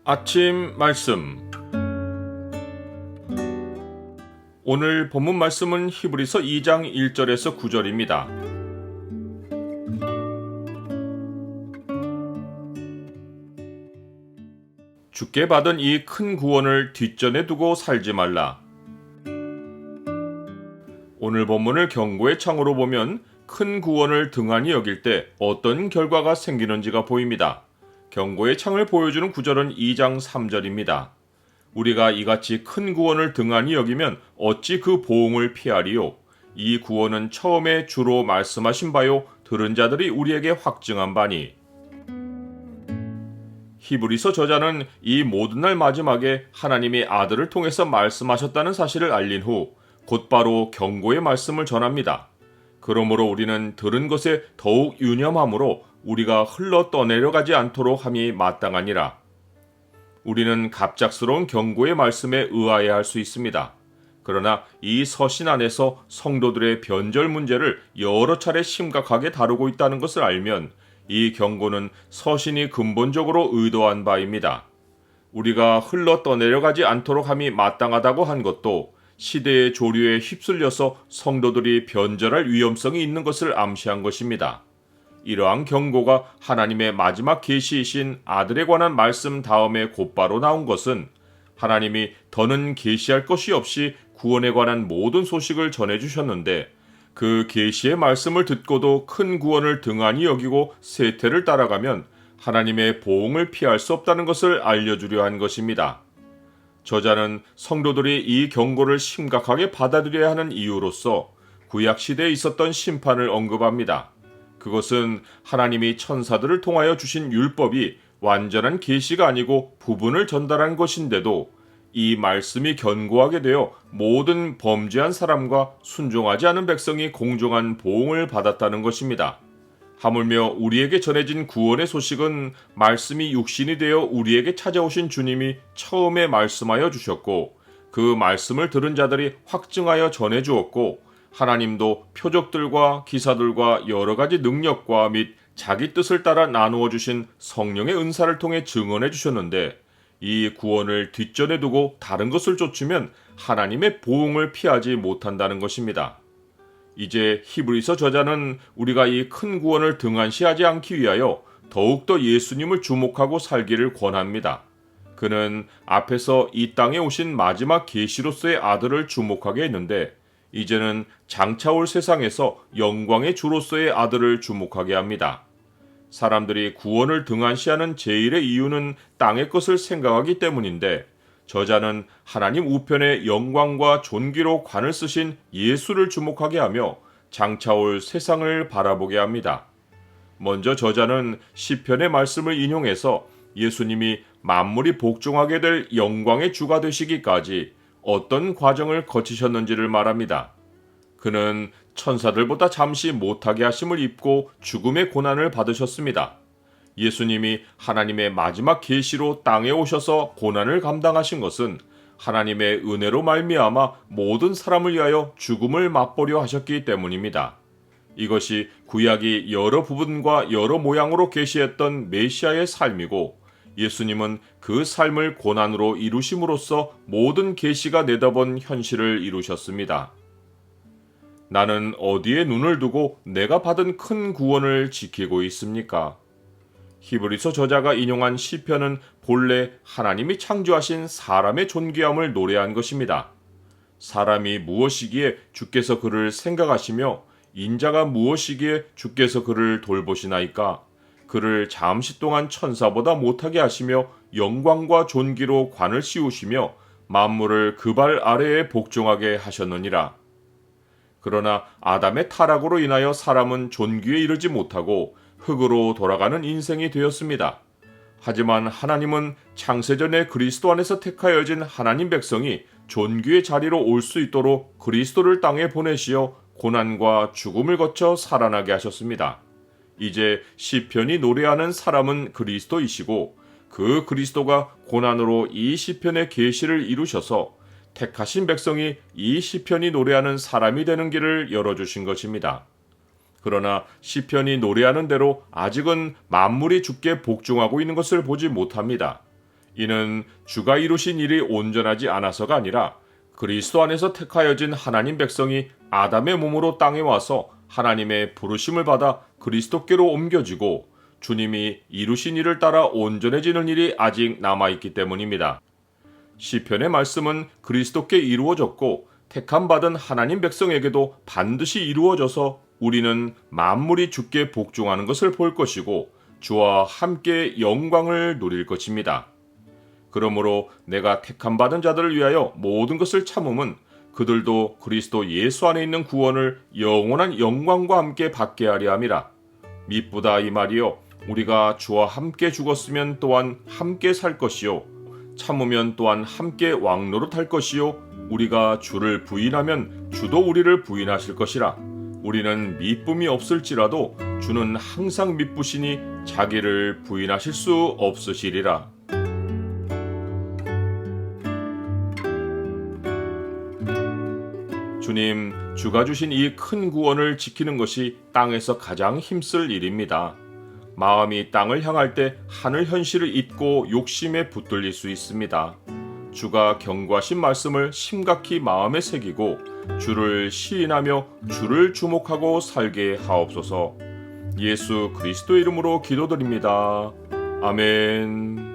아침 말씀. 오늘 본문 말씀은 히브리서 2장 1절에서 9절입니다. 주께 받은 이 큰 구원을 뒷전에 두고 살지 말라. 오늘 본문을 경고의 창으로 보면 큰 구원을 등한히 여길 때 어떤 결과가 생기는지가 보입니다. 경고의 창을 보여주는 구절은 2장 3절입니다. 우리가 이같이 큰 구원을 등한히 여기면 어찌 그 보응을 피하리요? 이 구원은 처음에 주로 말씀하신 바요 들은 자들이 우리에게 확증한 바니. 히브리서 저자는 이 모든 날 마지막에 하나님이 아들을 통해서 말씀하셨다는 사실을 알린 후 곧바로 경고의 말씀을 전합니다. 그러므로 우리는 들은 것에 더욱 유념함으로 우리가 흘러 떠내려가지 않도록 함이 마땅하니라. 우리는 갑작스러운 경고의 말씀에 의아해 할 수 있습니다. 그러나 이 서신 안에서 성도들의 변절 문제를 여러 차례 심각하게 다루고 있다는 것을 알면 이 경고는 서신이 근본적으로 의도한 바입니다. 우리가 흘러 떠내려가지 않도록 함이 마땅하다고 한 것도 시대의 조류에 휩쓸려서 성도들이 변절할 위험성이 있는 것을 암시한 것입니다. 이러한 경고가 하나님의 마지막 계시이신 아들에 관한 말씀 다음에 곧바로 나온 것은 하나님이 더는 계시할 것이 없이 구원에 관한 모든 소식을 전해주셨는데 그 계시의 말씀을 듣고도 큰 구원을 등한히 여기고 세태를 따라가면 하나님의 보응을 피할 수 없다는 것을 알려주려 한 것입니다. 저자는 성도들이 이 경고를 심각하게 받아들여야 하는 이유로서 구약시대에 있었던 심판을 언급합니다. 그것은 하나님이 천사들을 통하여 주신 율법이 완전한 계시가 아니고 부분을 전달한 것인데도 이 말씀이 견고하게 되어 모든 범죄한 사람과 순종하지 않은 백성이 공정한 보응을 받았다는 것입니다. 하물며 우리에게 전해진 구원의 소식은 말씀이 육신이 되어 우리에게 찾아오신 주님이 처음에 말씀하여 주셨고 그 말씀을 들은 자들이 확증하여 전해 주었고 하나님도 표적들과 기사들과 여러 가지 능력과 및 자기 뜻을 따라 나누어 주신 성령의 은사를 통해 증언해 주셨는데 이 구원을 뒷전에 두고 다른 것을 좇으면 하나님의 보응을 피하지 못한다는 것입니다. 이제 히브리서 저자는 우리가 이 큰 구원을 등한시하지 않기 위하여 더욱더 예수님을 주목하고 살기를 권합니다. 그는 앞에서 이 땅에 오신 마지막 계시로서의 아들을 주목하게 했는데 이제는 장차올 세상에서 영광의 주로서의 아들을 주목하게 합니다. 사람들이 구원을 등한시하는 제일의 이유는 땅의 것을 생각하기 때문인데 저자는 하나님 우편의 영광과 존귀로 관을 쓰신 예수를 주목하게 하며 장차올 세상을 바라보게 합니다. 먼저 저자는 시편의 말씀을 인용해서 예수님이 만물이 복종하게 될 영광의 주가 되시기까지 어떤 과정을 거치셨는지를 말합니다. 그는 천사들보다 잠시 못하게 하심을 입고 죽음의 고난을 받으셨습니다. 예수님이 하나님의 마지막 계시로 땅에 오셔서 고난을 감당하신 것은 하나님의 은혜로 말미암아 모든 사람을 위하여 죽음을 맛보려 하셨기 때문입니다. 이것이 구약이 여러 부분과 여러 모양으로 계시했던 메시아의 삶이고 예수님은 그 삶을 고난으로 이루심으로써 모든 계시가 내다본 현실을 이루셨습니다. 나는 어디에 눈을 두고 내가 받은 큰 구원을 지키고 있습니까? 히브리서 저자가 인용한 시편은 본래 하나님이 창조하신 사람의 존귀함을 노래한 것입니다. 사람이 무엇이기에 주께서 그를 생각하시며 인자가 무엇이기에 주께서 그를 돌보시나이까? 그를 잠시 동안 천사보다 못하게 하시며 영광과 존귀로 관을 씌우시며 만물을 그 발 아래에 복종하게 하셨느니라. 그러나 아담의 타락으로 인하여 사람은 존귀에 이르지 못하고 흙으로 돌아가는 인생이 되었습니다. 하지만 하나님은 창세전에 그리스도 안에서 택하여진 하나님 백성이 존귀의 자리로 올 수 있도록 그리스도를 땅에 보내시어 고난과 죽음을 거쳐 살아나게 하셨습니다. 이제 시편이 노래하는 사람은 그리스도이시고 그 그리스도가 고난으로 이 시편의 계시를 이루셔서 택하신 백성이 이 시편이 노래하는 사람이 되는 길을 열어주신 것입니다. 그러나 시편이 노래하는 대로 아직은 만물이 주께 복종하고 있는 것을 보지 못합니다. 이는 주가 이루신 일이 온전하지 않아서가 아니라 그리스도 안에서 택하여진 하나님 백성이 아담의 몸으로 땅에 와서 하나님의 부르심을 받아 그리스도께로 옮겨지고 주님이 이루신 일을 따라 온전해지는 일이 아직 남아있기 때문입니다. 시편의 말씀은 그리스도께 이루어졌고 택함받은 하나님 백성에게도 반드시 이루어져서 우리는 만물이 주께 복종하는 것을 볼 것이고 주와 함께 영광을 누릴 것입니다. 그러므로 내가 택함받은 자들을 위하여 모든 것을 참음은 그들도 그리스도 예수 안에 있는 구원을 영원한 영광과 함께 받게 하려 함이라. 미쁘다 이 말이요, 우리가 주와 함께 죽었으면 또한 함께 살 것이요, 참으면 또한 함께 왕노릇할 것이요, 우리가 주를 부인하면 주도 우리를 부인하실 것이라. 우리는 미쁨이 없을지라도 주는 항상 미쁘시니 자기를 부인하실 수 없으시리라. 주님, 주가 주신 이 큰 구원을 지키는 것이 땅에서 가장 힘쓸 일입니다. 마음이 땅을 향할 때 하늘 현실을 잊고 욕심에 붙들릴 수 있습니다. 주가 경고하신 말씀을 심각히 마음에 새기고 주를 시인하며 주를 주목하고 살게 하옵소서. 예수 그리스도 이름으로 기도드립니다. 아멘.